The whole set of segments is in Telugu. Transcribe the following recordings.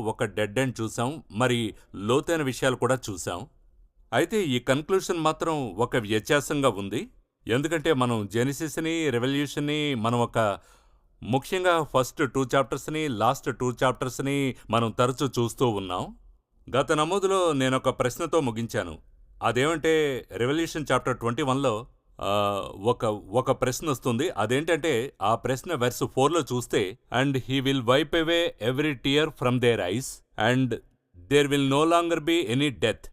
ఒక డెడ్ ఎండ్ చూసాం, మరి లోతైన విషయాలు కూడా చూసాం. అయితే ఈ కన్క్లూషన్ మాత్రం ఒక వ్యత్యాసంగా ఉంది. ఎందుకంటే మనం జెనిసిస్ని, రెవల్యూషన్ని మనం ముఖ్యంగా ఫస్ట్ 2 చాప్టర్స్ని, లాస్ట్ 2 చాప్టర్స్ని మనం తరచూ చూస్తూ ఉన్నాం. గత నమోదులో నేనొక ప్రశ్నతో ముగించాను. అదేమంటే రెవల్యూషన్ చాప్టర్ 21లో ఒక ప్రశ్న వస్తుంది. అదేంటంటే ఆ ప్రశ్న వెర్స్ 4లో చూస్తే, and he will wipe away every tear from their eyes and there will no longer be any death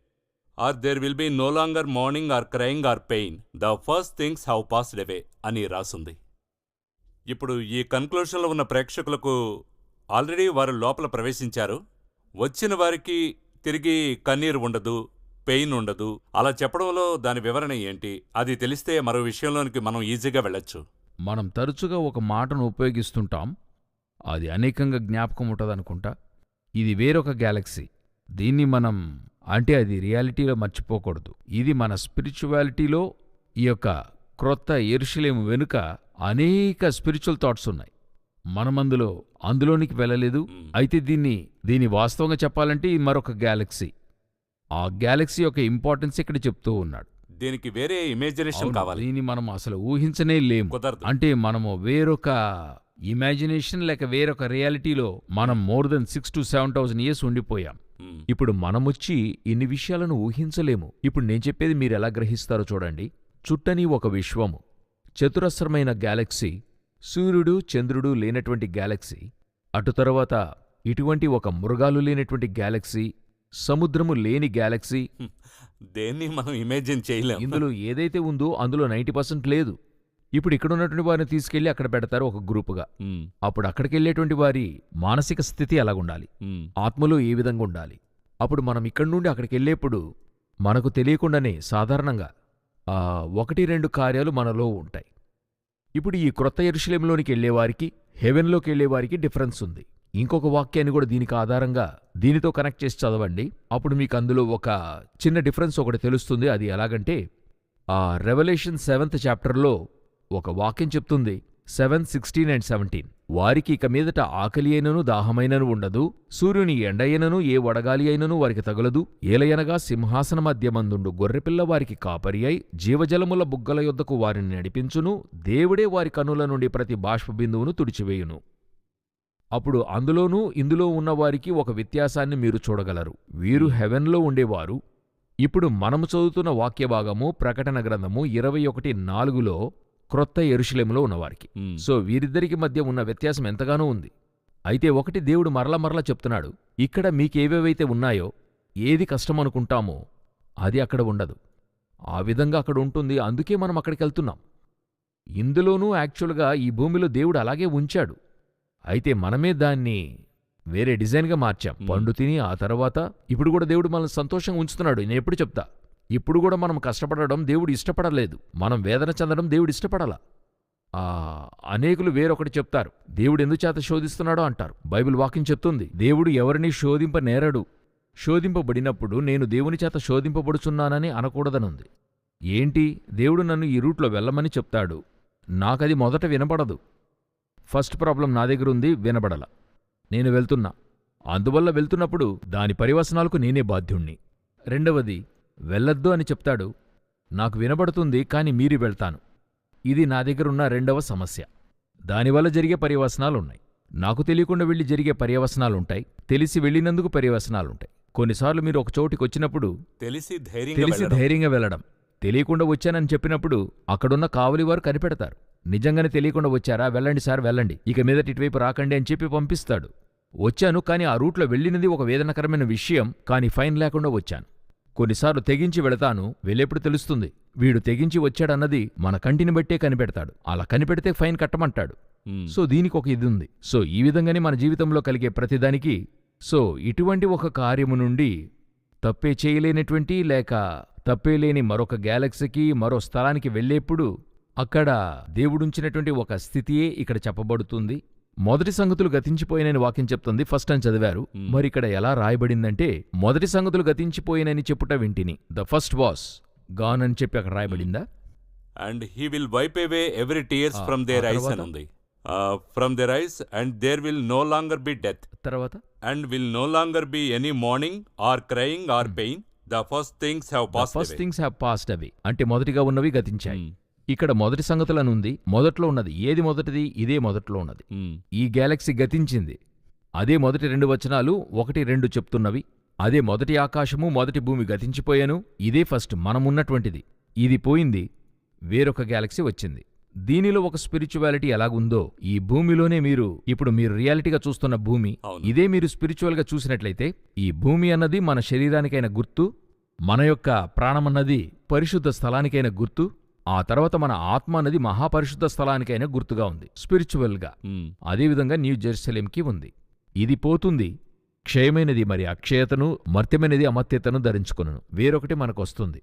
or there will be no longer mourning or crying or pain, the first things have passed away అని రాసుంది. ఇప్పుడు ఈ కన్క్లూషన్లో ఉన్న ప్రేక్షకులకు ఆల్రెడీ వారు లోపల ప్రవేశించారు. వచ్చిన వారికి తిరిగి కన్నీరు ఉండదు, పెయిన్ ఉండదు. అలా చెప్పడంలో దాని వివరణ ఏంటి? అది తెలిస్తే మరో విషయంలోనికి మనం ఈజీగా వెళ్ళొచ్చు. మనం తరచుగా ఒక మాటను ఉపయోగిస్తుంటాం, అది అనేకంగా జ్ఞాపకం ఉంటుందనుకుంటా. ఇది వేరొక గ్యాలక్సీ. దీన్ని మనం అంటే అది రియాలిటీలో మర్చిపోకూడదు. ఇది మన స్పిరిచువాలిటీలో ఈ యొక్క క్రొత్త యెరూషలేము వెనుక అనేక స్పిరిచువల్ థాట్స్ ఉన్నాయి. అందులోనికి వెళ్ళలేదు. అయితే దీన్ని వాస్తవంగా చెప్పాలంటే ఇది మరొక గ్యాలక్సీ. ఆ గ్యాలక్సీ యొక్క ఇంపార్టెన్స్ ఇక్కడ చెప్తూ ఉన్నాడు. దీనికి వేరే ఇమాజినేషన్ కావాలి. దీన్ని మనం అసలు ఊహించనే లేము. అంటే మనము వేరొక ఇమాజినేషన్ లేక వేరొక రియాలిటీలో మనం మోర్ దెన్ 6,000 to 7,000 years ఉండిపోయాం. ఇప్పుడు మనమొచ్చి ఇన్ని విషయాలను ఊహించలేము. ఇప్పుడు నేను చెప్పేది మీరు ఎలా గ్రహిస్తారో చూడండి. చుట్టని ఒక విశ్వము, చతురస్రమైన గ్యాలక్సీ, సూర్యుడు చంద్రుడు లేనటువంటి గ్యాలక్సీ, అటు తరువాత ఇటువంటి ఒక మృగాలు లేనటువంటి గ్యాలక్సీ, సముద్రము లేని గ్యాలక్సీ. దేన్ని మనం ఇమాజిన్ చేయలేం. ఇందులో ఏదైతే ఉందో అందులో 90% లేదు. ఇప్పుడు ఇక్కడున్నటువంటి వారిని తీసుకెళ్లి అక్కడ పెడతారు ఒక గ్రూపుగా. అప్పుడు అక్కడికెళ్లేటువంటి వారి మానసిక స్థితి ఎలాగుండాలి, ఆత్మలో ఏ విధంగా ఉండాలి. అప్పుడు మనం ఇక్కడి నుండి అక్కడికెళ్లేప్పుడు మనకు తెలియకుండానే సాధారణంగా 1-2 కార్యాలు మనలో ఉంటాయి. ఇప్పుడు ఈ క్రొత్త యెరూషలేములోనికి వెళ్లేవారికి, హెవెన్లోకి వెళ్లేవారికి డిఫరెన్స్ ఉంది. ఇంకొక వాక్యాన్ని కూడా దీనికి ఆధారంగా దీనితో కనెక్ట్ చేసి చదవండి. అప్పుడు మీకు అందులో ఒక చిన్న డిఫరెన్స్ ఒకటి తెలుస్తుంది. అది ఎలాగంటే రెవల్యూషన్ 7th చాప్టర్లో ఒక వాక్యం చెప్తుంది, 7:16 and 17. వారికి ఇక మీదట ఆకలి అయినను దాహమైనను ఉండదు, సూర్యుని ఎండయనను ఏ వడగాలి అయినను వారికి తగులదు. ఏలయనగా సింహాసన మధ్యమందుండు గొర్రెపిల్ల వారికి కాపరి అయి జీవజలముల బుగ్గల యొద్దకు వారిని నడిపించును. దేవుడే వారి కనుల నుండి ప్రతి బాష్పబిందువును తుడిచివేయును. అప్పుడు అందులోనూ ఇందులో ఉన్నవారికి ఒక వ్యత్యాసాన్ని మీరు చూడగలరు. వీరు హెవెన్లో ఉండేవారు. ఇప్పుడు మనము చదువుతున్న వాక్యభాగము ప్రకటన గ్రంథము 21:4లో క్రొత్త యెరూషలేములో ఉన్నవారికి. సో వీరిద్దరికి మధ్య ఉన్న వ్యత్యాసం ఎంతగానో ఉంది. అయితే ఒకటి దేవుడు మరల చెప్తున్నాడు, ఇక్కడ మీకేవేవైతే ఉన్నాయో, ఏది కష్టమనుకుంటామో అది అక్కడ ఉండదు. ఆ విధంగా అక్కడ ఉంటుంది. అందుకే మనం అక్కడికెళ్తున్నాం. ఇందులోనూ యాక్చువల్గా ఈ భూమిలో దేవుడు అలాగే ఉంచాడు. అయితే మనమే దాన్ని వేరే డిజైన్గా మార్చాం. పండు తిని ఆ తర్వాత ఇప్పుడు కూడా దేవుడు మనల్ని సంతోషంగా ఉంచుతున్నాడు. నేను ఎప్పుడు చెప్తా, ఇప్పుడు కూడా మనం కష్టపడడం దేవుడు ఇష్టపడలేదు, మనం వేదన చెందడం దేవుడు ఇష్టపడాల. అనేకులు వేరొకటి చెప్తారు, దేవుడు ఎందుచేత శోధిస్తున్నాడో అంటారు. బైబిల్ వాక్యం చెప్తుంది, దేవుడు ఎవరినీ శోధింపనేరడు. శోధింపబడినప్పుడు నేను దేవుని చేత శోధింపబడుచున్నానని అనకూడదనుంది. ఏంటి, దేవుడు నన్ను ఈ రూట్లో వెళ్ళమని చెప్తాడు, నాకది మొదట వినపడదు. ఫస్ట్ ప్రాబ్లం నా దగ్గరుంది, వినబడల. నేను వెళ్తున్నా, అందువల్ల వెళ్తున్నప్పుడు దాని పర్యవసనాలకు నేనే బాధ్యుణ్ణి. రెండవది, వెళ్ళొద్దు అని చెప్తాడు, నాకు వినబడుతుంది కానీ మీరి వెళ్తాను. ఇది నా దగ్గరున్న రెండవ సమస్య. దానివల్ల జరిగే పర్యవసనాలున్నాయి. నాకు తెలియకుండా వెళ్ళి జరిగే పర్యవసనాలుంటాయి, తెలిసి వెళ్ళినందుకు పర్యవసనాలుంటాయి. కొన్నిసార్లు మీరు ఒక చోటికొచ్చినప్పుడు తెలిసి ధైర్యంగా వెళ్ళడం, తెలియకుండా వచ్చానని చెప్పినప్పుడు అక్కడున్న కావలివారు కనిపెడతారు. నిజంగానే తెలియకుండా వచ్చారా, వెళ్ళండి సార్ వెళ్ళండి, ఇక మీదట ఇటువైపు రాకండి అని చెప్పి పంపిస్తాడు. వచ్చాను కానీ ఆ రూట్లో వెళ్ళినది ఒక వేదనకరమైన విషయం, కానీ ఫైన్ లేకుండా వచ్చాను. కొన్నిసార్లు తెగించి వెళతాను, వెళ్ళేప్పుడు తెలుస్తుంది వీడు తెగించి వచ్చాడన్నది మన కంటిని బట్టే కనిపెడతాడు. అలా కనిపెడితే ఫైన్ కట్టమంటాడు. సో దీనికి ఒక ఇది ఉంది. సో ఈ విధంగానే మన జీవితంలో కలిగే ప్రతిదానికి, సో ఇటువంటి ఒక కార్యము నుండి తప్పే చేయలేనటువంటి లేక తప్పే లేని మరొక గ్యాలక్సీకి, మరో స్థలానికి వెళ్ళేప్పుడు అక్కడ దేవుడుంచినటువంటి ఒక స్థితియే ఇక్కడ చెప్పబడుతుంది. మొదటి సంగతులు గతించిపోయినని వాక్యం చెప్తుంది. ఫస్ట్ అని చదివారు. మరి ఇక్కడ ఎలా రాయబడిందంటే, మొదటి సంగతులు గతించిపోయినని చెప్పుట వింటిని, ద ఫస్ట్ వాస్ గాన్ అని చెప్పి అక్కడ రాయబడిందా? And he will wipe away every tears from their eyes అని ఉంది. From their eyes and there will no longer be death. తర్వాత and will no longer be any mourning or crying or pain. The first things have first passed things have passed away అంటే మొదటిగా ఉన్నవి గతించాయి. అవే. ఇక్కడ మొదటి సంగతులనుంది, మొదట్లో ఉన్నది. ఏది మొదటిది? ఇదే మొదట్లో ఉన్నది. ఈ గ్యాలక్సీ గతించింది. అదే మొదటి 2 వచనాలు 1-2 చెప్తున్నవి. అదే మొదటి ఆకాశము మొదటి భూమి గతించిపోయాను. ఇదే ఫస్ట్ మనమున్నటువంటిది. ఇది పోయింది, వేరొక గ్యాలక్సీ వచ్చింది. దీనిలో ఒక స్పిరిచువాలిటీ ఎలాగుందో ఈ భూమిలోనే ఇప్పుడు మీరు రియాలిటీగా చూస్తున్న భూమి, అవును. ఇదే మీరు స్పిరిచువల్గా చూసినట్లయితే ఈ భూమి అన్నది మన శరీరానికైన గుర్తు, మన యొక్క ప్రాణమన్నది పరిశుద్ధ స్థలానికైన గుర్తు, ఆ తర్వాత మన ఆత్మ అన్నది మహాపరిశుద్ధ స్థలానికైన గుర్తుగా ఉంది స్పిరిచువల్గా. అదేవిధంగా న్యూ జెరూసలేంకి ఉంది. ఇది పోతుంది, క్షయమైనది మరి అక్షయతను, మర్త్యమైనది అమర్త్యతను ధరించుకొనును. వేరొకటి మనకొస్తుంది.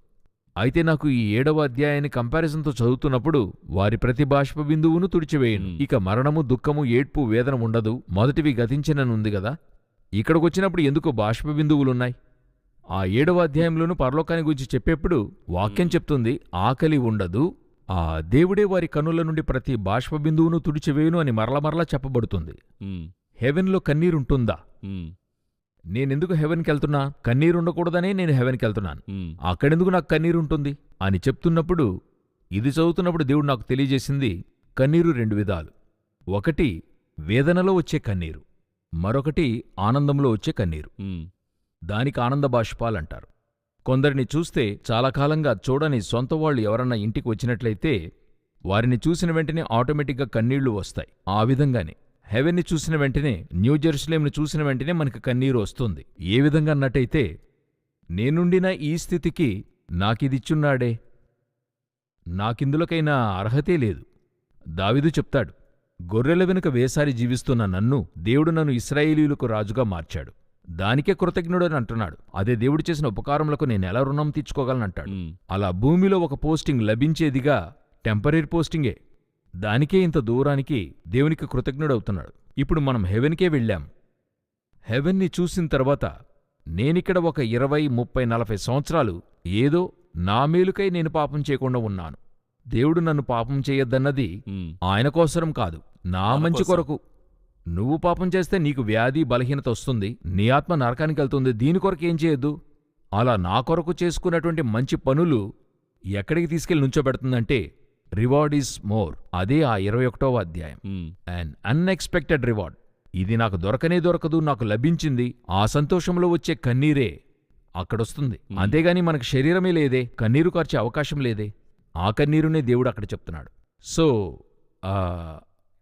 అయితే నాకు ఈ 7వ అధ్యాయాన్ని కంపారిజన్తో చదువుతున్నప్పుడు వారి ప్రతి బాష్ప బిందువును తుడిచివేయును. ఇక మరణము, దుఃఖము, ఏడ్పు, వేదన ఉండదు, మొదటివి గతించిననుంది గదా. ఇక్కడికొచ్చినప్పుడు ఎందుకు బాష్ప బిందువులున్నాయి? ఆ 7వ అధ్యాయంలోనూ పరలోకాన్ని గురించి చెప్పేప్పుడు వాక్యం చెప్తుంది, ఆకలి ఉండదు, ఆ దేవుడే వారి కన్నుల నుండి ప్రతి బాష్ప బిందువును తుడిచివేయును అని మరల చెప్పబడుతుంది. హెవెన్లో కన్నీరుంటుందా? నేనెందుకు హెవెన్కెళ్తున్నా? కన్నీరుండకూడదనే నేను హెవెన్కెళ్తున్నాను. అక్కడెందుకు నాకు కన్నీరుంటుంది అని చెప్తున్నప్పుడు, ఇది చదువుతున్నప్పుడు దేవుడు నాకు తెలియజేసింది, కన్నీరు 2 విధాలు. ఒకటి వేదనలో వచ్చే కన్నీరు, మరొకటి ఆనందంలో వచ్చే కన్నీరు. దానికి ఆనంద బాష్పాలంటారు. కొందరిని చూస్తే చాలా కాలంగా చూడని సొంత వాళ్ళు ఎవరన్నా ఇంటికి వచ్చినట్లయితే వారిని చూసిన వెంటనే ఆటోమేటిక్గా కన్నీళ్లు వస్తాయి. ఆ విధంగానే హెవెన్ని చూసిన వెంటనే, న్యూ జెరూసలేంని చూసిన వెంటనే మనకి కన్నీరు వస్తుంది. ఏ విధంగా అన్నట్టయితే, నేనుండిన ఈ స్థితికి నాకిదిచ్చున్నాడే, నాకిందులకైనా అర్హతే లేదు. దావీదు చెప్తాడు, గొర్రెల వెనుక వేసారి జీవిస్తున్న నన్ను దేవుడు నన్ను ఇశ్రాయేలీయులకు రాజుగా మార్చాడు, దానికే కృతజ్ఞుడని అంటున్నాడు. అదే దేవుడు చేసిన ఉపకారములకు నేనెలా రుణం తీర్చుకోగలనంటాడు. అలా భూమిలో ఒక పోస్టింగ్ లభించేదిగా టెంపరీ పోస్టింగే, దానికే ఇంత దూరానికి దేవునికి కృతజ్ఞుడవుతున్నాడు. ఇప్పుడు మనం హెవెన్కే వెళ్ళాం. హెవెన్ని చూసిన తర్వాత నేనిక్కడ ఒక 20, 30, 40 సంవత్సరాలు ఏదో నా మేలుకై నేను పాపం చేయకుండా ఉన్నాను. దేవుడు నన్ను పాపం చేయొద్దన్నది ఆయన కోసరం కాదు, నా మంచి కొరకు. నువ్వు పాపం చేస్తే నీకు వ్యాధి, బలహీనత వస్తుంది, నీ ఆత్మ నరకానికి వెళ్తుంది, దీని కొరకు ఏం చేయొద్దు. అలా నా కొరకు చేసుకున్నటువంటి మంచి పనులు ఎక్కడికి తీసుకెళ్లి నుంచోబెడుతుందంటే, రివార్డ్ ఈజ్ మోర్. అదే ఆ 21వ అధ్యాయం. And unexpected reward. ఇది నాకు దొరకనే దొరకదు, నాకు లభించింది. ఆ సంతోషంలో వచ్చే కన్నీరే అక్కడొస్తుంది. అంతేగాని మనకు శరీరమే లేదే, కన్నీరు కార్చే అవకాశం లేదే. ఆ కన్నీరునే దేవుడు అక్కడ చెప్తున్నాడు. సో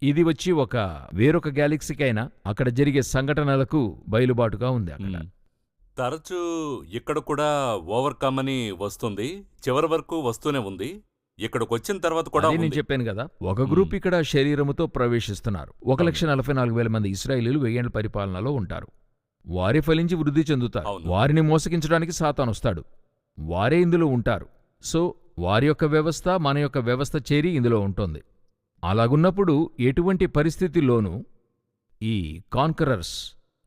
ఇది వచ్చి ఒక వేరొక గ్యాలక్సీకైనా అక్కడ జరిగే సంఘటనలకు బయలుబాటుగా ఉంది. అక్కడ తరచూ ఇక్కడ కూడా ఓవర్కమ్ అని వస్తుంది, చివరి వరకు వస్తూనే ఉంది. ఇక్కడికి వచ్చిన తర్వాత కూడా అదే నేను చెప్పాను కదా, ఒక గ్రూప్ ఇక్కడ శరీరముతో ప్రవేశిస్తున్నారు. 1,44,000 మంది ఇశ్రాయేలీయులు 1000 ఏళ్ల పరిపాలనలో ఉంటారు. వారే ఫలించి వృద్ధి చెందుతారు. వారిని మోసగించడానికి సాతానొస్తాడు. వారే ఇందులో ఉంటారు. సో వారి యొక్క వ్యవస్థ, మన యొక్క వ్యవస్థ చేరి ఇందులో ఉంటుంది. అలాగున్నప్పుడు ఎటువంటి పరిస్థితుల్లోనూ ఈ కాన్కరర్స్,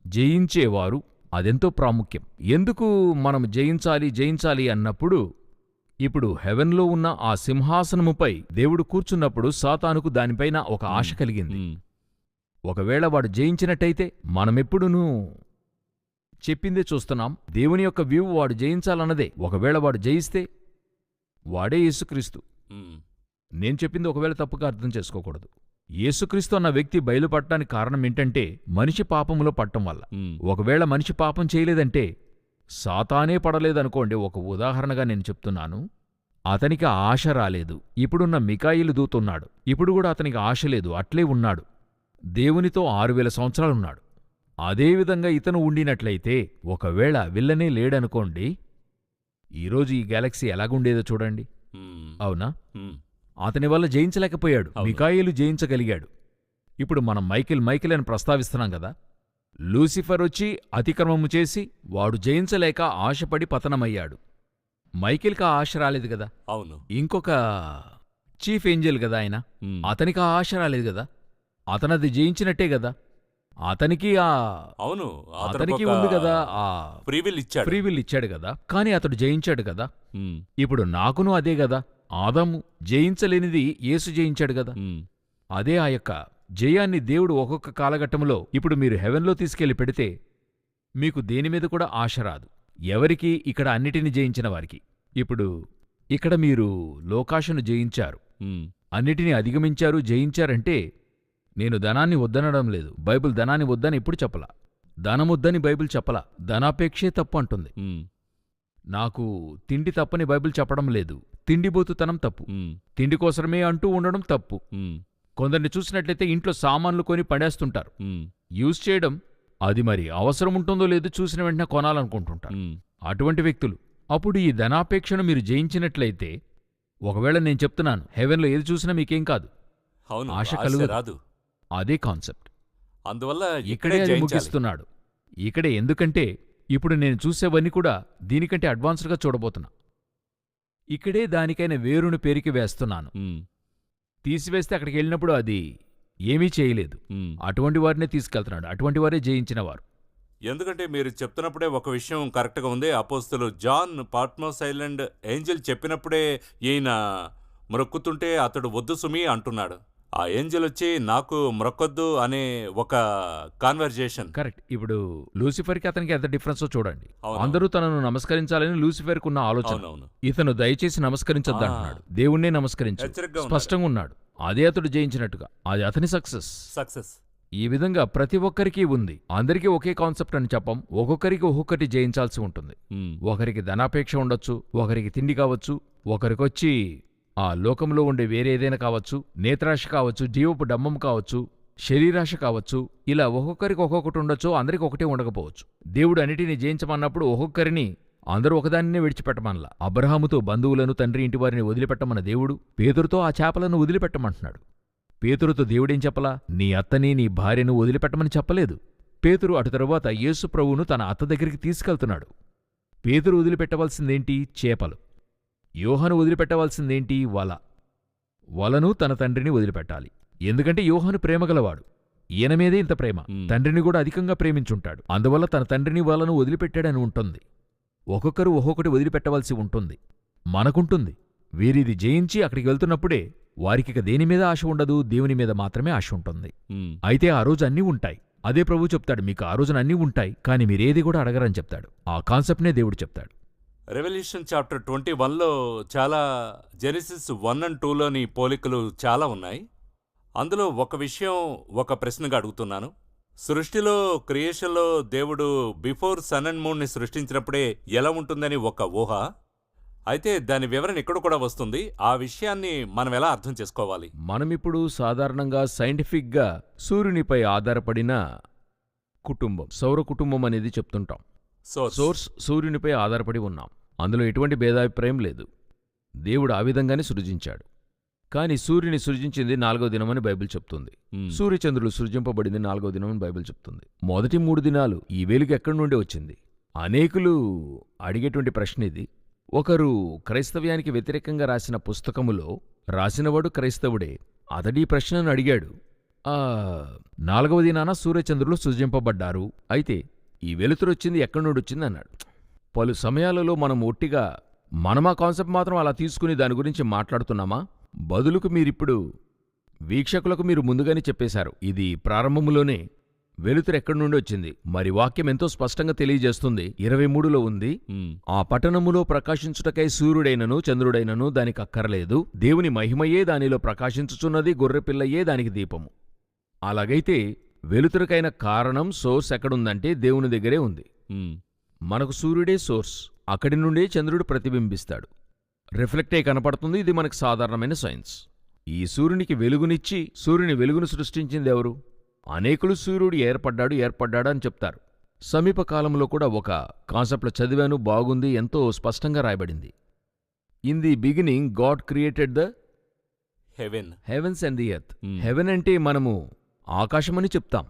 జయించేవారు, అదెంతో ప్రాముఖ్యం. ఎందుకు మనం జయించాలి అన్నప్పుడు, ఇప్పుడు హెవెన్లో ఉన్న ఆ సింహాసనముపై దేవుడు కూర్చున్నప్పుడు సాతానుకు దానిపైన ఒక ఆశ కలిగింది. ఒకవేళ వాడు జయించినట్టయితే, మనమెప్పుడునూ చెప్పిందే చూస్తున్నాం, దేవుని యొక్క వ్యూ వాడు జయించాలన్నదే. ఒకవేళ వాడు జయిస్తే వాడే యేసుక్రీస్తు. నేను చెప్పింది ఒకవేళ తప్పుగా అర్థం చేసుకోకూడదు. యేసుక్రీస్తు అన్న వ్యక్తి బయలుపడటానికి కారణం ఏంటంటే, మనిషి పాపములో పట్టం వల్ల. ఒకవేళ మనిషి పాపం చేయలేదంటే సాతానే పడలేదనుకోండి. ఒక ఉదాహరణగా నేను చెప్తున్నాను. అతనికి ఆశ రాలేదు. ఇప్పుడున్న మికాయిలు దూతున్నాడు, ఇప్పుడు కూడా అతనికి ఆశ లేదు, అట్లే ఉన్నాడు. దేవునితో 6000 సంవత్సరాలున్నాడు. అదేవిధంగా ఇతను ఉండినట్లయితే, ఒకవేళ విల్లనే లేడనుకోండి, ఈరోజు ఈ గ్యాలక్సీ ఎలాగుండేదో చూడండి. అవునా? అతని వల్ల జయించలేకపోయాడు, మికాయిలు జయించగలిగాడు. ఇప్పుడు మనం మైకేల్ అని ప్రస్తావిస్తున్నాం కదా. లూసిఫర్ వచ్చి అతిక్రమము చేసి వాడు జయించలేక ఆశపడి పతనమయ్యాడు. మైకేల్కి ఆ ఆశ రాలేదు కదా. అవును. ఇంకొక చీఫ్ ఏంజెల్ కదా ఆయన, అతనికి ఆ ఆశ రాలేదు కదా. అతనది జయించినట్టే కదా. అతనికి అతనికి ఉంది కదా, ఆ ఫ్రీ విల్ ఇచ్చాడు కదా. కానీ అతడు జయించాడు కదా. ఇప్పుడు నాకును అదే కదా. ఆదాము జయించలేనిది యేసు జయించాడు కదా. అదే ఆ యొక్క జయాన్ని దేవుడు ఒక్కొక్క కాలఘట్టంలో, ఇప్పుడు మీరు హెవెన్లో తీసుకెళ్లి పెడితే మీకు దేని మీద కూడా ఆశ రాదు. ఎవరికి? ఇక్కడ అన్నిటిని జయించిన వారికి. ఇప్పుడు ఇక్కడ మీరు లోకాశను జయించారు, అన్నిటినీ అధిగమించారు, జయించారంటే నేను ధనాన్ని వద్దనడం లేదు. బైబిల్ ధనాన్ని వద్దని ఎప్పుడు చెప్పలా. ధనమొద్దని బైబిల్ చెప్పలా. ధనాపేక్షే తప్పు అంటుంది. నాకు తిండి తప్పని బైబిల్ చెప్పడం లేదు. తిండిబోతుతనం తప్పు. తిండి కోసమే అంటూ ఉండడం తప్పు. కొందరిని చూసినట్లయితే ఇంట్లో సామాన్లు కొని పడేస్తుంటారు. యూజ్ చేయడం అది మరి అవసరం ఉంటుందో లేదో చూసిన వెంటనే కొనాలనుకుంటుంటారు. అటువంటి వ్యక్తులు. అప్పుడు ఈ ధనాపేక్షను మీరు జయించినట్లయితే, ఒకవేళ నేను చెప్తున్నాను, హెవెన్లో ఏది చూసినా మీకేం కాదు, అవును, ఆశ ఆశ కలుగదు. రాదు. అదే కాన్సెప్ట్. అందువల్ల ఇక్కడే అది జయించాలి. ముగిస్తున్నాడు. ఇక్కడే. ఎందుకంటే ఇప్పుడు నేను చూసేవన్నీ కూడా దీనికంటే అడ్వాన్స్డ్గా చూడబోతున్నా. ఇక్కడే దానికైన వేరును పెరికి వేస్తున్నాను. తీసివేస్తే అక్కడికి వెళ్ళినప్పుడు అది ఏమీ చేయలేదు. అటువంటి వారినే తీసుకెళ్తున్నాడు. అటువంటి వారే జయించినవారు. ఎందుకంటే మీరు చెప్తున్నప్పుడే ఒక విషయం కరెక్ట్గా ఉంది. అపోస్తలు జాన్ పాట్మోస్ ఐలాండ్ ఏంజెల్ చెప్పినప్పుడే ఈయన మ్రొక్కుతుంటే అతడు వద్దు సుమి అంటున్నాడు. ఆ ఏంజెల్ వచ్చి నాకు మ్రొక్కొద్దు అనే ఒక కాన్వర్జేషన్. కరెక్ట్. ఇప్పుడు లూసిఫర్కి అతనికి ఎంత డిఫరెన్సో చూడండి. అవును. అందరూ తనను నమస్కరించాలని లూసిఫర్కు ఉన్న ఆలోచన. అవునవును. ఇతను దయచేసి నమస్కరించొద్దు అంటున్నాడు. దేవుణ్ణే నమస్కరించు. హెచ్చరికగా ఉన్నాడు. స్పష్టంగా ఉన్నాడు. అదే అతడు జయించినట్టుగా. అది అతని సక్సెస్. ఈ విధంగా ప్రతి ఒక్కరికి ఉంది. అందరికీ ఒకే కాన్సెప్ట్ అని చెప్పం. ఒక్కొక్కరికి ఒక్కొక్కటి జయించాల్సి ఉంటుంది. ఒకరికి ధనాపేక్ష ఉండొచ్చు, ఒకరికి తిండి కావచ్చు, ఒకరికొచ్చి ఆ లోకంలో ఉండే వేరే ఏదైనా కావచ్చు, నేత్రాశ కావచ్చు, జీవపు డమ్మం కావచ్చు, శరీరాశ కావచ్చు. ఇలా ఒక్కొక్కరికి ఒక్కొక్కటి ఉండొచ్చు, అందరికి ఒకటే ఉండకపోవచ్చు. దేవుడు అన్నిటినీ జయించమన్నప్పుడు ఒక్కొక్కరిని అందరూ ఒకదానినే విడిచిపెట్టమనలా. అబ్రహాముతో బంధువులను, తండ్రి ఇంటివారిని వదిలిపెట్టమన్న దేవుడు పేతురుతో ఆ చేపలను వదిలిపెట్టమంటున్నాడు. పేతురుతో దేవుడేం చెప్పలా? నీ అత్తని, నీ భార్యను వదిలిపెట్టమని చెప్పలేదు. పేతురు అటు తరువాత యేసు ప్రభువును తన అత్త దగ్గరికి తీసుకెళ్తున్నాడు. పేతురు వదిలిపెట్టవలసిందేంటి? చేపలు. యోహాను వదిలిపెట్టవలసిందేంటి? వలను తన తండ్రిని వదిలిపెట్టాలి. ఎందుకంటే యోహాను ప్రేమగలవాడు. ఈయన మీదే ఇంత ప్రేమ. తండ్రిని కూడా అధికంగా ప్రేమించుంటాడు. అందువల్ల తన తండ్రిని వలను వదిలిపెట్టాడని ఉంటుంది. ఒక్కొక్కరు ఒక్కొక్కటి వదిలిపెట్టవలసి ఉంటుంది. మనకుంటుంది. వీరిది జయించి అక్కడికి వెళ్తున్నప్పుడే వారికిక దేనిమీద ఆశ ఉండదు, దేవుని మీద మాత్రమే ఆశ ఉంటుంది. అయితే ఆ రోజు అన్నీ ఉంటాయి. అదే ప్రభు చెప్తాడు, మీకు ఆ రోజున అన్నీ ఉంటాయి, కానీ మీరేది కూడా అడగరని చెప్తాడు. ఆ కాన్సెప్ట్నే దేవుడు చెప్తాడు. రెవల్యూషన్ చాప్టర్ 21లో చాలా జెనసిస్ 1 and 2లోని పోలికలు చాలా ఉన్నాయి. అందులో ఒక విషయం, ఒక ప్రశ్నగా అడుగుతున్నాను. సృష్టిలో, క్రియేషన్లో దేవుడు బిఫోర్ సన్ అండ్ మూన్ని సృష్టించినప్పుడే ఎలా ఉంటుందని ఒక ఊహ. అయితే దాని వివరణ ఇక్కడ కూడా వస్తుంది. ఆ విషయాన్ని మనం ఎలా అర్థం చేసుకోవాలి? మనమిప్పుడు సాధారణంగా సైంటిఫిక్గా సూర్యునిపై ఆధారపడిన కుటుంబం, సౌర కుటుంబం అనేది చెప్తుంటాం. సోర్స్ సూర్యునిపై ఆధారపడి ఉన్నాం. అందులో ఎటువంటి భేదాభిప్రాయం లేదు. దేవుడు ఆ విధంగానే సృజించాడు. కాని సూర్యుని సృజించింది 4వ దినమని బైబిల్ చెప్తుంది. సూర్యచంద్రులు సృజింపబడింది 4వ దినమని బైబిల్ చెప్తుంది. మొదటి 3 దినాలు ఈ వెలుగు ఎక్కడి నుండి వచ్చింది? అనేకులు అడిగేటువంటి ప్రశ్న ఇది. ఒకరు క్రైస్తవ్యానికి వ్యతిరేకంగా రాసిన పుస్తకములో రాసినవాడు క్రైస్తవుడే. అతడీ ప్రశ్నను అడిగాడు. 4వ దినాన సూర్యచంద్రులు సృజింపబడ్డారు. అయితే ఈ వెలుతురొచ్చింది ఎక్కడి నుండి వచ్చింది అన్నాడు. పలు సమయాలలో మనం ఒట్టిగా మనమా కాన్సెప్ట్ మాత్రం అలా తీసుకుని దాని గురించి మాట్లాడుతున్నామా? బదులుకు మీరిప్పుడు వీక్షకులకు మీరు ముందుగానే చెప్పేశారు, ఇది ప్రారంభములోనే వెలుతురు ఎక్కడి నుండి వచ్చింది. మరి వాక్యం ఎంతో స్పష్టంగా తెలియజేస్తుంది. 23లో ఉంది, ఆ పట్టణములో ప్రకాశించుటకై సూర్యుడైనను చంద్రుడైనను దానికి అక్కరలేదు. దేవుని మహిమయే దానిలో ప్రకాశించుచున్నది, గొర్రెపిల్లయే దానికి దీపము. అలాగైతే వెలుతురుకైన కారణం, సోర్స్ ఎక్కడుందంటే దేవుని దగ్గరే ఉంది. మనకు సూర్యుడే సోర్స్. అక్కడి నుండే చంద్రుడు ప్రతిబింబిస్తాడు, రిఫ్లెక్టే కనపడుతుంది. ఇది మనకు సాధారణమైన సైన్స్. ఈ సూర్యునికి వెలుగునిచ్చి సూర్యుని వెలుగును సృష్టించింది ఎవరు? అనేకులు సూర్యుడు ఏర్పడ్డాడు అని చెప్తారు. సమీప కాలంలో కూడా ఒక కాన్సెప్ట్లో చదివాను, బాగుంది, ఎంతో స్పష్టంగా రాయబడింది. In the beginning God created the heavens and the earth. Heaven అంటే మనము ఆకాశమని చెప్తాం.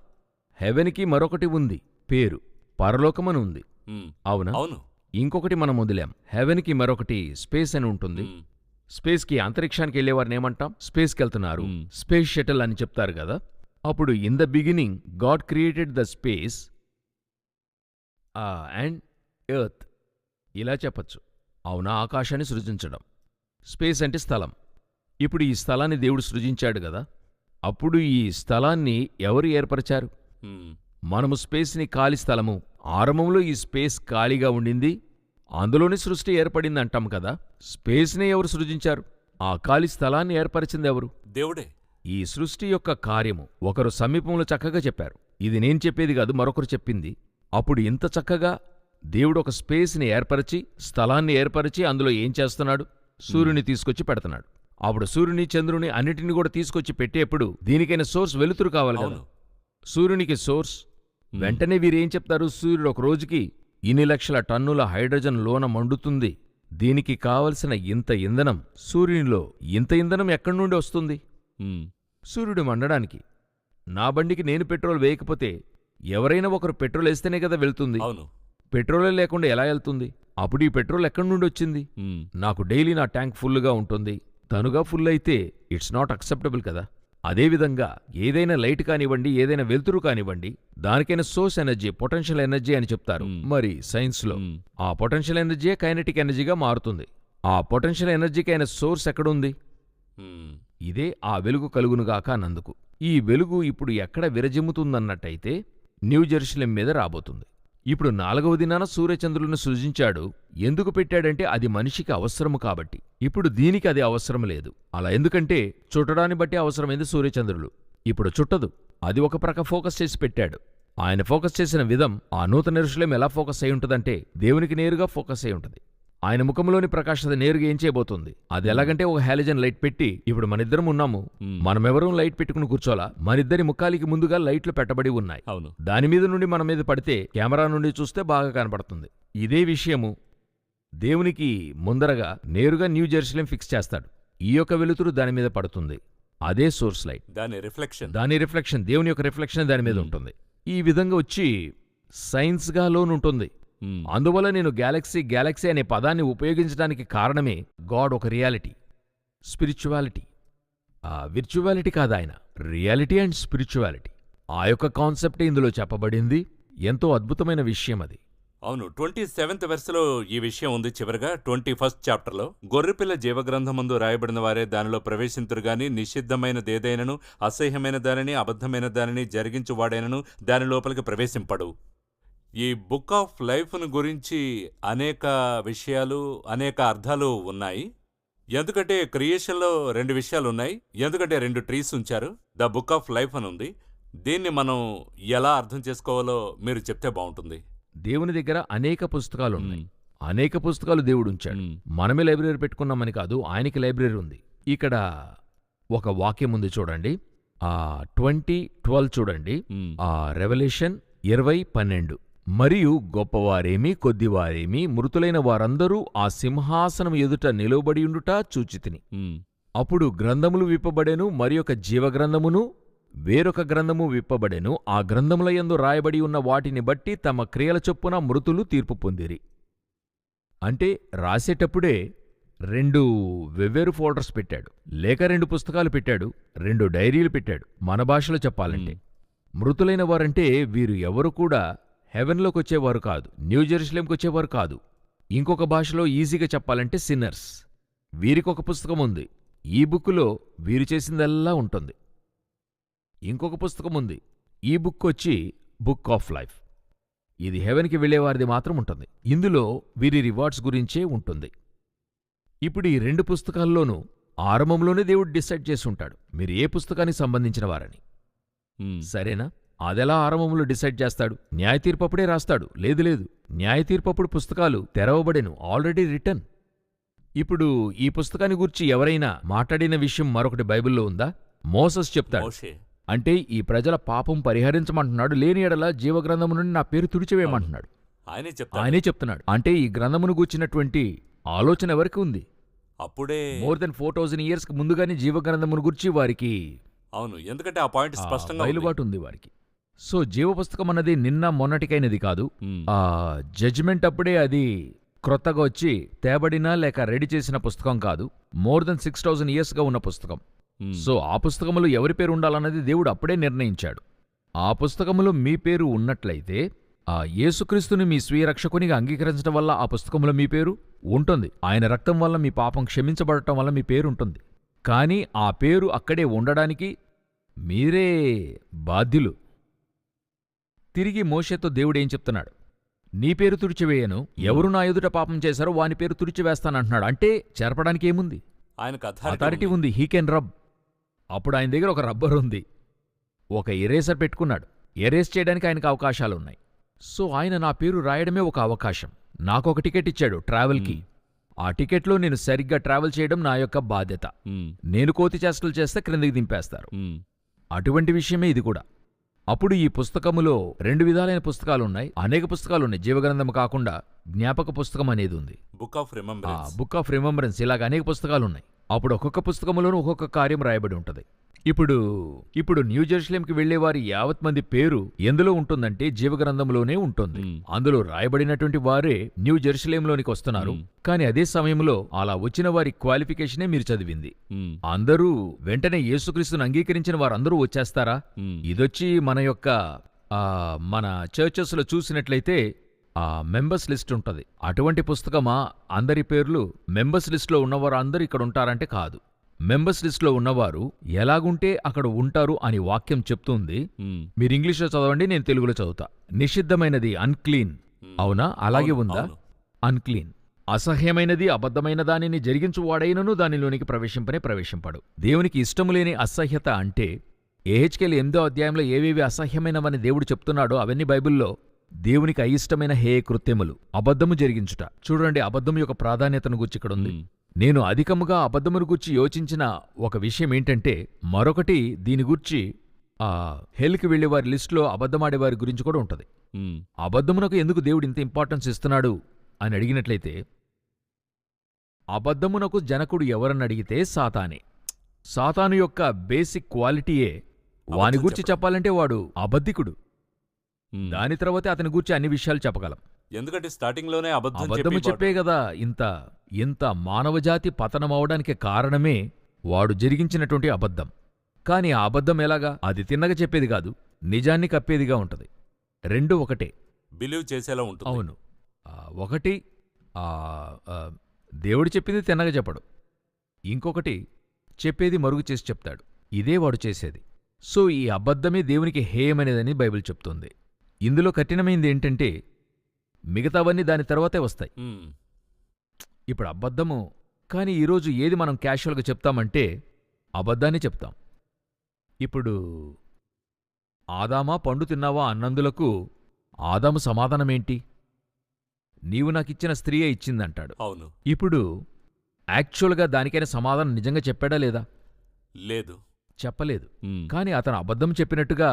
హెవెన్కి మరొకటి ఉంది, పేరు పరలోకమని ఉంది. అవునా? అవును. ఇంకొకటి మనం వదిలాం. హెవెన్కి మరొకటి స్పేస్ అని ఉంటుంది. స్పేస్కి, అంతరిక్షానికి వెళ్ళేవారిని ఏమంటాం? స్పేస్కి వెళ్తున్నారు, స్పేస్ షటిల్ అని చెప్తారు కదా. అప్పుడు in the beginning God created the space and earth ఇలా చెప్పచ్చు. అవునా? ఆకాశాన్ని సృజించడం. స్పేస్ అంటే స్థలం. ఇప్పుడు ఈ స్థలాన్ని దేవుడు సృజించాడు కదా. అప్పుడు ఈ స్థలాన్ని ఎవరు ఏర్పరిచారు? మనము స్పేస్ని ఖాళీ స్థలము, ఆరంభంలో ఈ స్పేస్ ఖాళీగా ఉండింది, అందులోని సృష్టి ఏర్పడింది అంటాం కదా. స్పేస్నే ఎవరు సృజించారు? ఆ ఖాళీ స్థలాన్ని ఏర్పరిచింది ఎవరు? దేవుడే. ఈ సృష్టి యొక్క కార్యము ఒకరు సమీపంలో చక్కగా చెప్పారు. ఇది నేను చెప్పేది కాదు, మరొకరు చెప్పింది. అప్పుడు ఇంత చక్కగా దేవుడు ఒక స్పేస్ని ఏర్పరిచి, స్థలాన్ని ఏర్పరిచి అందులో ఏం చేస్తున్నాడు? సూర్యుని తీసుకొచ్చి పెడుతున్నాడు. అప్పుడు సూర్యుని, చంద్రుని అన్నిటిని కూడా తీసుకొచ్చి పెట్టేప్పుడు దీనికైనా సోర్స్ వెలుతురు కావాలి కదా. అవును. సూర్యునికి సోర్స్. వెంటనే వీరేం చెప్తారు? సూర్యుడు ఒక రోజుకి ఇన్ని లక్షల టన్నుల హైడ్రోజన్ లోన మండుతుంది, దీనికి కావలసిన ఇంత ఇంధనం, సూర్యునిలో ఇంత ఇంధనం ఎక్కడి నుండి వస్తుంది? సూర్యుడు మండడానికి. నా బండికి నేను పెట్రోల్ వేయకపోతే ఎవరైనా ఒకరు పెట్రోల్ వేస్తేనే కదా వెళ్తుంది. అవును. పెట్రోలే లేకుండా ఎలా వెళ్తుంది? అప్పుడు ఈ పెట్రోల్ ఎక్కడి నుండి వచ్చింది? నాకు డైలీ నా ట్యాంక్ ఫుల్గా ఉంటుంది, తనుగా ఫుల్ అయితే ఇట్స్ నాట్ అక్సెప్టబుల్ కదా. అదేవిధంగా ఏదైనా లైట్ కానివ్వండి, ఏదైనా వెలుతురు కానివ్వండి, దానికైనా సోర్స్ ఎనర్జీ, పొటెన్షియల్ ఎనర్జీ అని చెప్తారు మరి సైన్స్లో. ఆ పొటెన్షియల్ ఎనర్జీయే కైనెటిక్ ఎనర్జీగా మారుతుంది. ఆ పొటెన్షియల్ ఎనర్జీకైనా సోర్స్ ఎక్కడుంది? ఇదే ఆ వెలుగు కలుగునుగాక అన్నందుకు. ఈ వెలుగు ఇప్పుడు ఎక్కడ విరజిమ్ముతుందన్నట్టయితే న్యూ జెరూసలేం మీద రాబోతుంది. ఇప్పుడు 4వ దినాన సూర్యచంద్రులను సృజించాడు. ఎందుకు పెట్టాడంటే అది మనిషికి అవసరము కాబట్టి. ఇప్పుడు దీనికి అది అవసరం లేదు. అలా ఎందుకంటే చుట్టడాన్ని బట్టి అవసరమైంది సూర్యచంద్రులు. ఇప్పుడు చుట్టదు. అది ఒక ప్రక్క ఫోకస్ చేసి పెట్టాడు. ఆయన ఫోకస్ చేసిన విధం ఆ నూతన యెరూషలేం ఎలా ఫోకస్ అయి ఉంటుందంటే దేవునికి నేరుగా ఫోకస్ అయి ఉంటుంది. ఆయన ముఖంలోని ప్రకాశత నేరుగా ఏం చేయబోతుంది? అది ఎలాగంటే ఒక హాలోజన్ లైట్ పెట్టి, ఇప్పుడు మనిద్దరం ఉన్నాము, మనమెవరూ లైట్ పెట్టుకుని కూర్చోలా, మనిద్దరి ముఖాలికి ముందుగా లైట్లు పెట్టబడి ఉన్నాయి. అవును. దానిమీద నుండి మన మీద పడితే కెమెరా నుండి చూస్తే బాగా కనపడుతుంది. ఇదే విషయము దేవునికి ముందరగా నేరుగా న్యూ జెరూసలేం ఫిక్స్ చేస్తాడు. ఈ యొక్క వెలుతురు దాని మీద పడుతుంది. అదే సోర్స్ లైట్, దాని రిఫ్లెక్షన్, దేవుని యొక్క రిఫ్లెక్షన్ దాని మీద ఉంటుంది. ఈ విధంగా వచ్చి సైన్స్గా లోనుంటుంది. అందువల్ల నేను గ్యాలక్సీ అనే పదాన్ని ఉపయోగించడానికి కారణమే గాడ్ ఒక రియాలిటీ, స్పిరిచువాలిటీ. విర్చువాలిటీ కాదు, ఆయన రియాలిటీ అండ్ స్పిరిచువాలిటీ. ఆ యొక్క కాన్సెప్టే ఇందులో చెప్పబడింది. ఎంతో అద్భుతమైన విషయం అది. అవును. 27th వెర్స్లో ఈ విషయం ఉంది. చివరగా 21st చాప్టర్లో గొర్రెపిల్ల జీవగ్రంథమందు రాయబడిన వారే దానిలో ప్రవేశింతురు గాని నిషిద్ధమైనదేదైనను అసహ్యమైన దానిని అబద్ధమైన దానిని జరిగించువాడైనను దాని లోపలికి ప్రవేశింపడు. ఈ బుక్ ఆఫ్ లైఫ్ను గురించి అనేక విషయాలు, అనేక అర్థాలు ఉన్నాయి. ఎందుకంటే క్రియేషన్లో 2 విషయాలు ఉన్నాయి. ఎందుకంటే 2 ట్రీస్ ఉంచారు. ద బుక్ ఆఫ్ లైఫ్ అని ఉంది. దీన్ని మనం ఎలా అర్థం చేసుకోవాలో మీరు చెప్తే బాగుంటుంది. దేవుని దగ్గర అనేక పుస్తకాలున్నాయి. అనేక పుస్తకాలు దేవుడు ఉంచాడు. మనమే లైబ్రరీ పెట్టుకున్నామని కాదు, ఆయనకి లైబ్రరీ ఉంది. ఇక్కడ ఒక వాక్యం ఉంది చూడండి, 20:12 చూడండి. రెవల్యూషన్ 20:12. మరియు గొప్పవారేమి కొద్దివారేమి మృతులైన వారందరూ ఆ సింహాసనం ఎదుట నిలవబడియుండుట చూచితిని. అప్పుడు గ్రంథములు విప్పబడెను, మరి ఒక జీవగ్రంథమును వేరొక గ్రంథము విప్పబడెను. ఆ గ్రంథములయందు రాయబడి ఉన్న వాటిని బట్టి తమ క్రియల చొప్పున మృతులు తీర్పు పొందిరి. అంటే రాసేటప్పుడే 2 వెవ్వేరు ఫోల్డర్స్ పెట్టాడు, లేక 2 పుస్తకాలు పెట్టాడు, 2 డైరీలు పెట్టాడు. మన భాషలో చెప్పాలంటే మృతులైన వారంటే వీరు ఎవరు కూడా హెవెన్లోకొచ్చేవారు కాదు, న్యూ జెరూసలేంకొచ్చేవారు కాదు. ఇంకొక భాషలో ఈజీగా చెప్పాలంటే సిన్నర్స్. వీరికొక పుస్తకం ఉంది. ఈ బుక్కులో వీరు చేసిందల్లా ఉంటుంది. ఇంకొక పుస్తకం ఉంది. ఈ బుక్ వచ్చి బుక్ ఆఫ్ లైఫ్. ఇది హెవెన్కి వెళ్లేవారిది మాత్రం ఉంటుంది. ఇందులో వీరి రివార్డ్స్ గురించే ఉంటుంది. ఇప్పుడు ఈ 2 పుస్తకాల్లోనూ ఆరంభంలోనే దేవుడు డిసైడ్ చేసి ఉంటాడు మీరు ఏ పుస్తకానికి సంబంధించిన వారని. సరేనా? అదెలా ఆరంభంలో డిసైడ్ చేస్తాడు? న్యాయతీర్పప్పుడే రాస్తాడు. లేదు, న్యాయతీర్పప్పుడు పుస్తకాలు తెరవబడెను, ఆల్రెడీ రిటర్న్. ఇప్పుడు ఈ పుస్తకాన్ని గూర్చి ఎవరైనా మాట్లాడిన విషయం మరొకటి బైబిల్లో ఉందా? మోసెస్ చెప్తాడు, అంటే ఈ ప్రజల పాపం పరిహరించమంటున్నాడు, లేని ఎడల జీవగ్రంథము నుండి నా పేరు తుడిచివేయమంటున్నాడు. ఆయనే చెప్తున్నాడు. అంటే ఈ గ్రంథమును గూర్చినటువంటి ఆలోచన ఎవరికి ఉంది? అప్పుడే మోర్ దెన్ 4000 years ముందుగానే జీవగ్రంథమును గురించి వారికి ఎందుకంటే ఆ పాయింట్ స్పష్టంగా బయలుబాటు ఉంది వారికి. సో జీవపుస్తకం అన్నది నిన్న మొన్నటికైనది కాదు. జడ్జిమెంట్ అప్పుడే అది క్రొత్తగా వచ్చి తేబడినా లేక రెడీ చేసిన పుస్తకం కాదు. మోర్ దెన్ 6000 years ఉన్న పుస్తకం. సో ఆ పుస్తకములో ఎవరి పేరు ఉండాలన్నది దేవుడు అప్పుడే నిర్ణయించాడు. ఆ పుస్తకములో మీ పేరు ఉన్నట్లయితే ఆ యేసుక్రీస్తుని మీ స్వీయ రక్షకునిగా అంగీకరించడం వల్ల ఆ పుస్తకంలో మీ పేరు ఉంటుంది. ఆయన రక్తం వల్ల మీ పాపం క్షమించబడటం వల్ల మీ పేరు ఉంటుంది. కానీ ఆ పేరు అక్కడే ఉండడానికి మీరే బాధ్యులు. తిరిగి మోషేతో దేవుడేం చెప్తున్నాడు? నీ పేరు తుడిచివేయను, ఎవరు నా ఎదుట పాపం చేశారో వాని పేరు తుడిచివేస్తానంటున్నాడు. అంటే చెరపడానికి ఏముంది? ఆయనకు అథారిటీ ఉంది. He can rub. అప్పుడు ఆయన దగ్గర ఒక రబ్బర్ ఉంది, ఒక ఎరేసర్ పెట్టుకున్నాడు. ఎరేస్ చేయడానికి ఆయనకు అవకాశాలున్నాయి. సో ఆయన నా పేరు రాయడమే ఒక అవకాశం. నాకొక టికెట్ ఇచ్చాడు ట్రావెల్కి. ఆ టికెట్లో నేను సరిగ్గా ట్రావెల్ చేయడం నా యొక్క బాధ్యత. నేను కోతి చేష్టలు చేస్తే క్రిందికి దింపేస్తారు. అటువంటి విషయమే ఇది కూడా. అప్పుడు ఈ పుస్తకములో 2 విధాలైన పుస్తకాలున్నాయి. అనేక పుస్తకాలున్నాయి. జీవగ్రంథం కాకుండా జ్ఞాపక పుస్తకం అనేది ఉంది, book of remembrance. Book of remembrance. ఇలాగ అనేక పుస్తకాలున్నాయి. అప్పుడు ఒక్కొక్క పుస్తకములోనూ ఒక్కొక్క కార్యం రాయబడి ఉంటుంది. ఇప్పుడు న్యూ జెరూసలేంకి వెళ్లేవారి యావత్ మంది పేరు ఎందులో ఉంటుందంటే జీవగ్రంథంలోనే ఉంటుంది. అందులో రాయబడినటువంటి వారే న్యూ జెరూసలేంలోనికి వస్తున్నారు. కానీ అదే సమయంలో అలా వచ్చిన వారి క్వాలిఫికేషనే మీరు చదివింది. అందరూ వెంటనే యేసుక్రీస్తును అంగీకరించిన వారందరూ వచ్చేస్తారా? ఇదొచ్చి మన చర్చెస్ లో చూసినట్లయితే ఆ మెంబర్స్ లిస్ట్ ఉంటది. అటువంటి పుస్తకమా? అందరి పేర్లు మెంబర్స్ లిస్ట్లో ఉన్నవారు అందరూ ఇక్కడ ఉంటారంటే కాదు. మెంబర్స్ లిస్ట్లో ఉన్నవారు ఎలాగుంటే అక్కడ ఉంటారు అని వాక్యం చెప్తుంది. మీరు ఇంగ్లీష్లో చదవండి, నేను తెలుగులో చదువుతా. నిషిద్ధమైనది అన్క్లీన్. అవునా? అలాగే ఉందా? అన్క్లీన్. అసహ్యమైనది అబద్ధమైన దానిని జరిగించువాడైనను దానిలోనికి ప్రవేశింపడు. దేవునికి ఇష్టము లేని అసహ్యత అంటే యెహెజ్కేలు 8వ అధ్యాయంలో ఏవేవి అసహ్యమైనవని దేవుడు చెప్తున్నాడో అవన్నీ బైబిల్లో దేవునికి అయిష్టమైన హేయ కృత్యములు. అబద్ధము జరిగించుట. చూడండి, అబద్ధం యొక్క ప్రాధాన్యతను గురించి ఇక్కడ ఉంది. నేను అధికముగా అబద్ధమును గూర్చి యోచించిన ఒక విషయం ఏంటంటే, మరొకటి దీని గూర్చి హెల్కి వెళ్లేవారి లిస్టులో అబద్ధమాడేవారి గురించి కూడా ఉంటుంది. అబద్ధమునకు ఎందుకు దేవుడు ఇంత ఇంపార్టెన్స్ ఇస్తున్నాడు అని అడిగినట్లయితే, అబద్ధమునకు జనకుడు ఎవరని అడిగితే సాతానే. సాతాను యొక్క బేసిక్ క్వాలిటీయే, వాని గూర్చి చెప్పాలంటే వాడు అబద్ధికుడు. దాని తర్వాతే అతని గూర్చి అన్ని విషయాలు చెప్పగలం. ఎందుకంటే స్టార్టింగ్ లోనే అబద్ధము చెప్పే కదా ఇంత మానవజాతి పతనమవడానికి కారణమే వాడు జరిగించినటువంటి అబద్ధం. కాని ఆ అబద్ధం ఎలాగా? అది తిన్నగా చెప్పేది కాదు, నిజాన్ని కప్పేదిగా ఉంటది. 2 ఒకటే. బిలీవ్ చేసేలా ఉంటుంది. అవును. ఒకటి దేవుడు చెప్పింది తిన్నగా చెప్పడు, ఇంకొకటి చెప్పేది మరుగు చేసి చెప్తాడు. ఇదే వాడు చేసేది. సో ఈ అబద్ధమే దేవునికి హేయమనేదని బైబిల్ చెప్తుంది. ఇందులో కఠినమైంది ఏంటంటే, మిగతావన్నీ దాని తర్వాతే వస్తాయి. ఇప్పుడు అబద్ధము. కానీ ఈరోజు ఏది మనం క్యాషువల్గా చెప్తామంటే అబద్ధాన్ని చెప్తాం. ఇప్పుడు ఆదామా పండు తిన్నావా అన్నందులకు ఆదాము సమాధానమేంటి? నీవు నాకిచ్చిన స్త్రీయే ఇచ్చిందంటాడు. అవును. ఇప్పుడు యాక్చువల్గా దానికైనా సమాధానం నిజంగా చెప్పాడా లేదా? లేదు, చెప్పలేదు. కాని అతను అబద్ధం చెప్పినట్టుగా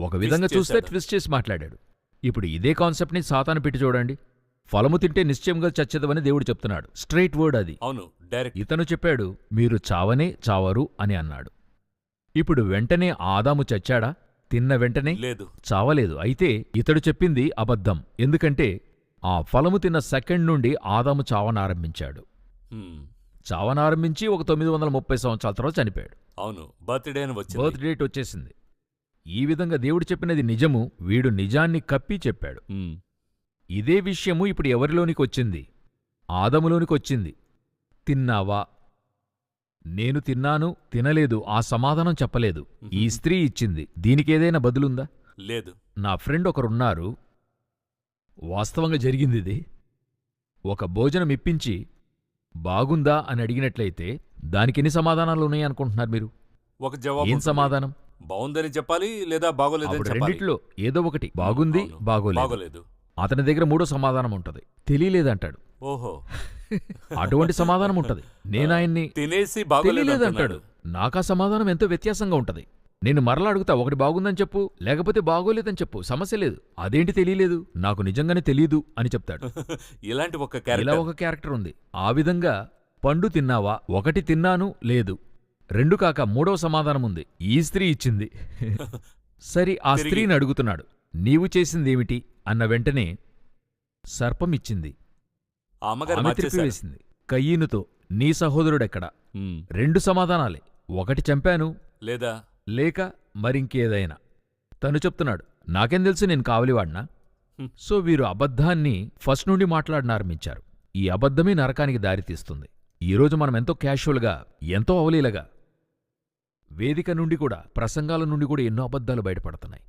ఒక విధంగా చూస్తే ట్విస్ట్ చేసి మాట్లాడాడు. ఇప్పుడు ఇదే కాన్సెప్ట్ని సాతాను పెట్టి చూడండి. ఫలము తింటే నిశ్చయంగా చచ్చేదవని దేవుడు చెప్తున్నాడు. స్ట్రైట్ వర్డ్ అది. అవును, డైరెక్ట్. ఇతను చెప్పాడు మీరు చావనే చావరు అని అన్నాడు. ఇప్పుడు వెంటనే ఆదాము చచ్చాడా? తిన్న వెంటనే లేదు, చావలేదు. అయితే ఇతడు చెప్పింది అబద్ధం. ఎందుకంటే ఆ ఫలము తిన్న సెకండ్ నుండి ఆదాము చావనారంభించాడు. చావనారంభించి ఒక 930 సంవత్సరాల తర్వాత చనిపోయాడు. అవును, బర్త్ డేట్ వచ్చేసింది. ఈ విధంగా దేవుడు చెప్పినది నిజము, వీడు నిజాన్ని కప్పి చెప్పాడు. ఇదే విషయము ఇప్పుడు ఎవరిలోనికి వచ్చింది? ఆదములోనికి వచ్చింది. తిన్నావా? నేను తిన్నాను, తినలేదు, ఆ సమాధానం చెప్పలేదు. ఈ స్త్రీ ఇచ్చింది. దీనికేదైనా బదులుందా? లేదు. నా ఫ్రెండ్ ఒకరున్నారు, వాస్తవంగా జరిగిందిది. ఒక భోజనం ఇప్పించి బాగుందా అని అడిగినట్లయితే దానికెన్ని సమాధానాలు ఉన్నాయనుకుంటున్నారు మీరు? ఒక జవాబు. ఏం సమాధానం? బాగుందని చెప్పాలి లేదా బాగోలేదని చెప్పాలి. రెండిట్లో ఏదో ఒకటి. బాగుంది, బాగోలేదు. అతని దగ్గర 3వ సమాధానం ఉంటది, తెలియలేదంటాడు. ఓహో, అటువంటి సమాధానం ఉంటది. నేనాయన్ని తినేసి తెలియలేదంటాడు. నాకా సమాధానం ఎంతో వ్యత్యాసంగా ఉంటది. నేను మరలా అడుగుతా, ఒకటి బాగుందని చెప్పు, లేకపోతే బాగోలేదని చెప్పు, సమస్య లేదు. అదేంటి తెలియలేదు? నాకు నిజంగానే తెలీదు అని చెప్తాడు. ఇలా ఒక క్యారెక్టర్ ఉంది. ఆ విధంగా పండు తిన్నావా? ఒకటి తిన్నాను, లేదు. 2 కాక 3వ సమాధానం ఉంది, ఈ స్త్రీ ఇచ్చింది. సరి, ఆ స్త్రీని అడుగుతున్నాడు, నీవు చేసిందేమిటి అన్న వెంటనే సర్పం ఇచ్చింది. ఆమె త్రిపివేసింది కయీనుతో, నీ సహోదరుడెక్కడా? 2 సమాధానాలే. ఒకటి చంపాను, లేక మరింకేదైనా. తను చెప్తున్నాడు, నాకేం తెలుసు, నేను కావలివాడినా? సో వీరు అబద్ధాన్ని ఫస్ట్ నుండి మాట్లాడనారంభించారు. ఈ అబద్ధమే నరకానికి దారితీస్తుంది. ఈరోజు మనం ఎంతో క్యాషువల్గా, ఎంతో అవలీలగా, వేదిక నుండి కూడా, ప్రసంగాల నుండి కూడా ఎన్నో అబద్ధాలు బయటపడుతున్నాయి.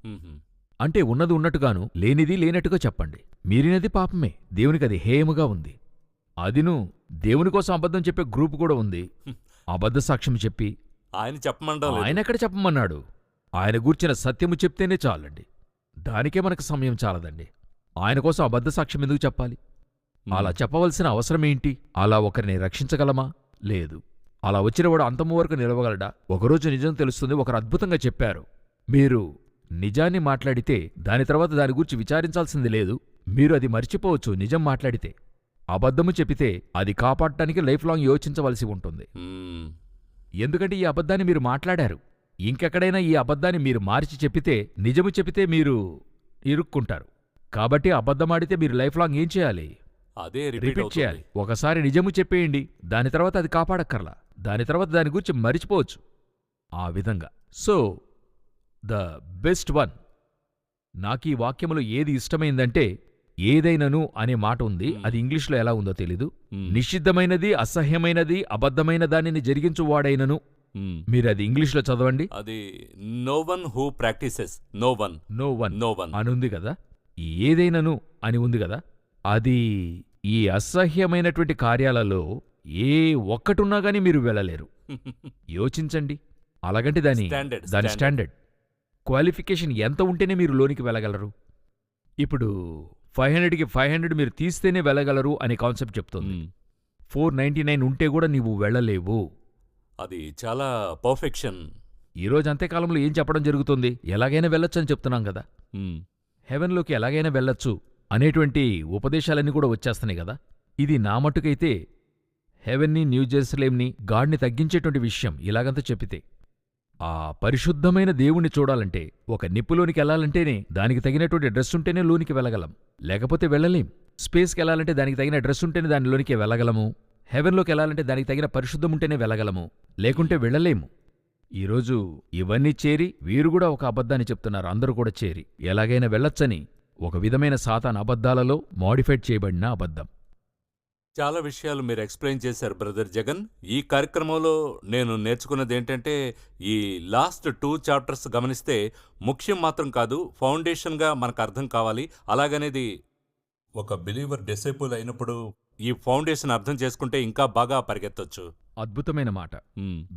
అంటే ఉన్నది ఉన్నట్టుగాను లేనిది లేనట్టుగా చెప్పండి. మీరినది పాపమే, దేవునికి అది హేయముగా ఉంది. అదిను దేవుని కోసం అబద్ధం చెప్పే గ్రూప్ కూడా ఉంది. అబద్ధ సాక్ష్యం చెప్పి ఆయన చెప్పమంటాం లేదు. ఆయనెక్కడ చెప్పమన్నాడు? ఆయన గూర్చిన సత్యము చెప్తేనే చాలండి. దానికే మనకు సమయం చాలదండి. ఆయన కోసం అబద్ధ సాక్ష్యం ఎందుకు చెప్పాలి? అలా చెప్పవలసిన అవసరమేంటి? అలా ఒకరిని రక్షించగలమా? లేదు. అలా వచ్చినవాడు అంతము వరకు నిలవగలడా? ఒకరోజు నిజం తెలుస్తుంది, ఒకరు అద్భుతంగా చెప్పారు. మీరు నిజాన్ని మాట్లాడితే దాని తర్వాత దాని గురించి విచారించాల్సింది లేదు. మీరు అది మర్చిపోవచ్చు నిజం మాట్లాడితే. అబద్ధము చెప్పితే అది కాపాడటానికి లైఫ్ లాంగ్ యోచించవలసి ఉంటుంది. మ్మ్. ఎందుకంటే ఈ అబద్ధాన్ని మీరు మాట్లాడారు. ఇంకెక్కడైనా ఈ అబద్ధాన్ని మీరు మార్చి చెప్పితే, నిజము చెప్పితే మీరు ఇరుక్కుంటారు. కాబట్టి అబద్ధమాడితే మీరు లైఫ్ లాంగ్ ఏం చేయాలి? అదే రిపీట్ చేయాలి. ఒకసారి నిజము చెప్పేయండి, దాని తర్వాత అది కాపాడక్కర్లా. దాని తర్వాత దాని గురించి మరిచిపోవచ్చు. ఆ విధంగా. So the best one. నాకీ వాక్యములో ఏది ఇష్టమైందంటే, ఏదైనను అనే మాట ఉంది. అది ఇంగ్లీష్లో ఎలా ఉందో తెలీదు. నిషిద్ధమైనది, అసహ్యమైనది, అబద్ధమైన దానిని జరిగించువాడైనను. మీరది ఇంగ్లీష్లో చదవండి. అది no one who practises no one no one no one అని ఉంది కదా. ఈ ఏదైనను అని ఉంది కదా. అది ఈ అసహ్యమైనటువంటి కార్యాలలో ఏ ఒక్కటున్నా గానీ మీరు వెళ్ళలేరు. యోచించండి. అలాగంటే దాని స్టాండర్డ్ క్వాలిఫికేషన్ ఎంత ఉంటేనే మీరు లోనికి వెళ్ళగలరు. ఇప్పుడు 500కి 500 మీరు తీస్తేనే వెళ్ళగలరు అనే కాన్సెప్ట్ చెప్తుంది. 499 ఉంటే కూడా నీవు వెళ్ళలేవు. అది చాలా పర్ఫెక్షన్. ఈరోజు అంత్యకాలంలో ఏం చెప్పడం జరుగుతుంది? ఎలాగైనా వెళ్ళొచ్చు అని చెప్తున్నాం కదా. హెవెన్లోకి ఎలాగైనా వెళ్ళొచ్చు అనేటువంటి ఉపదేశాలన్నీ కూడా వచ్చేస్తున్నాయి కదా. ఇది నా మట్టుకైతే హెవెన్ని, న్యూ జెరూసలేంని, గాడ్ని తగ్గించేటువంటి విషయం ఇలాగంతా చెప్పితే. ఆ పరిశుద్ధమైన దేవుణ్ణి చూడాలంటే, ఒక నిప్పులోనికి వెళ్ళాలంటేనే దానికి తగినటువంటి డ్రెస్ ఉంటేనే లోనికి వెళ్ళగలం, లేకపోతే వెళ్ళలేం. స్పేస్కి వెళ్ళాలంటే దానికి తగిన డ్రెస్ ఉంటేనే దానిలోనికి వెళ్ళగలము. హెవెన్లోకి వెళ్ళాలంటే దానికి తగిన పరిశుద్ధం ఉంటేనే వెళ్ళగలము, లేకుంటే వెళ్ళలేము. ఈరోజు ఇవన్నీ చేరి వీరు కూడా ఒక అబద్ధాన్ని చెప్తున్నారు. అందరూ కూడా చేరి ఎలాగైనా వెళ్ళొచ్చని ఒక విధమైన సాతాన్ అబద్ధాలలో మోడిఫైడ్ చేయబడిన అబద్ధం. చాలా విషయాలు మీరు ఎక్స్ప్లెయిన్ చేశారు బ్రదర్ జగన్. ఈ కార్యక్రమంలో నేను నేర్చుకున్నది ఏంటంటే, ఈ లాస్ట్ 2 చాప్టర్స్ గమనిస్తే ముఖ్యం మాత్రం కాదు, ఫౌండేషన్గా మనకు అర్థం కావాలి. అలాగనేది ఒక బిలీవర్ డిసైపుల్ అయినప్పుడు ఈ ఫౌండేషన్ అర్థం చేసుకుంటే ఇంకా బాగా పరిగెత్తొచ్చు. అద్భుతమైన మాట,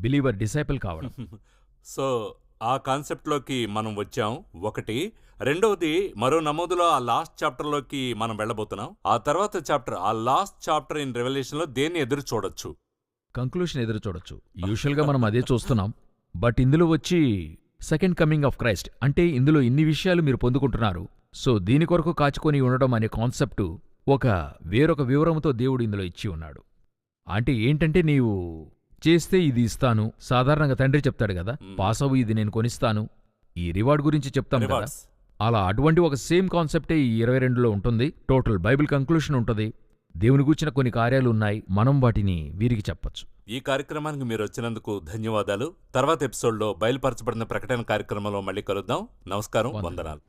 బిలీవర్ డిసైపుల్ కావడం. సో ఆ కాన్సెప్ట్లోకి మనం వచ్చాం. ఒకటి. రెండవది, మరో నమోదులో ఆ లాస్ట్ చాప్టర్లోకి మనం వెళ్ళబోతున్నాం. ఆ తర్వాత చాప్టర్, ఆ లాస్ట్ చాప్టర్ ఇన్ రెవల్యూషన్లో దేన్ని ఎదురు చూడొచ్చు? కంక్లూషన్ ఎదురు చూడొచ్చు. యూజువల్గా మనం అదే చూస్తున్నాం. బట్ ఇందులో వచ్చి సెకండ్ కమింగ్ ఆఫ్ క్రైస్ట్ అంటే ఇందులో ఇన్ని విషయాలు మీరు పొందుకుంటున్నారు. సో దీని కొరకు కాచుకొని ఉండడం అనే కాన్సెప్టు వేరొక వివరంతో దేవుడు ఇందులో ఇచ్చి ఉన్నాడు. అంటే ఏంటంటే, నీవు చేస్తే ఇది ఇస్తాను. సాధారణంగా తండ్రి చెప్తాడు కదా, పాసవు ఇది నేను కొనిస్తాను, ఈ రివార్డ్ గురించి చెప్తాం కదా. అలా అటువంటి ఒక సేమ్ కాన్సెప్టే ఈ 22లో ఉంటుంది. టోటల్ బైబిల్ కంక్లూషన్ ఉంటుంది. దేవుని గూర్చిన కొన్ని కార్యాలు ఉన్నాయి. మనం వాటిని వీరికి చెప్పచ్చు. ఈ కార్యక్రమానికి మీరు వచ్చినందుకు ధన్యవాదాలు. తర్వాత ఎపిసోడ్లో బయలుపరచబడిన ప్రకటన కార్యక్రమంలో మళ్ళీ కలుద్దాం. నమస్కారం, వందనాలు.